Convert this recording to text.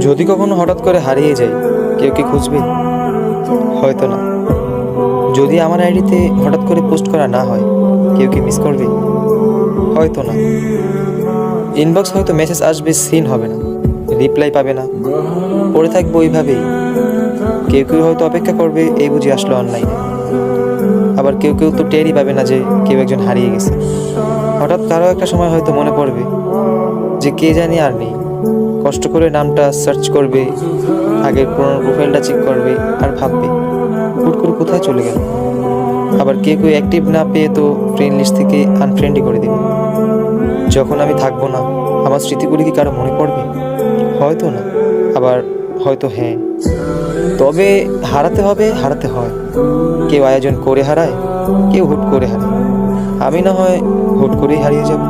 যদি কখনো হঠাৎ করে হারিয়ে যাই, কেউ কি খুঁজবে? হয়তো না। যদি আমার আইডিতে হঠাৎ করে পোস্ট করা না হয়, কেউ কি মিস করবে? হয়তো না। ইনবক্স হয়তো মেসেজ আসবে, সিন হবে না, রিপ্লাই পাবে না, পড়ে থাকবো ওইভাবেই। কেউ কেউ হয়তো অপেক্ষা করবে, এই বুঝি আসলো অনলাইনে। আবার কেউ কেউ তো টেরই পাবে না যে কেউ একজন হারিয়ে গেছে। হঠাৎ কারো একটা সময় হয়তো মনে পড়বে যে কে জানি আর নেই। কষ্ট করে নামটা সার্চ করবে, আগের পুরোনো প্রোফাইলটা চেক করবে, আর ভাববে হুট করে কোথায় চলে গেল। আবার কেউ কেউ অ্যাক্টিভ না পেয়ে তো ফ্রেন্ড লিস্ট থেকে আনফ্রেন্ডই করে দেবে। যখন আমি থাকবো না, আমার স্মৃতিগুলি কি কারো মনে পড়বে? হয়তো না, আবার হয়তো হ্যাঁ। তবে হারাতে হবে, হারাতে হয়। কেউ আয়োজন করে হারায়, কেউ হুট করে হারায়। আমি না হয় হুট করেই হারিয়ে যাব।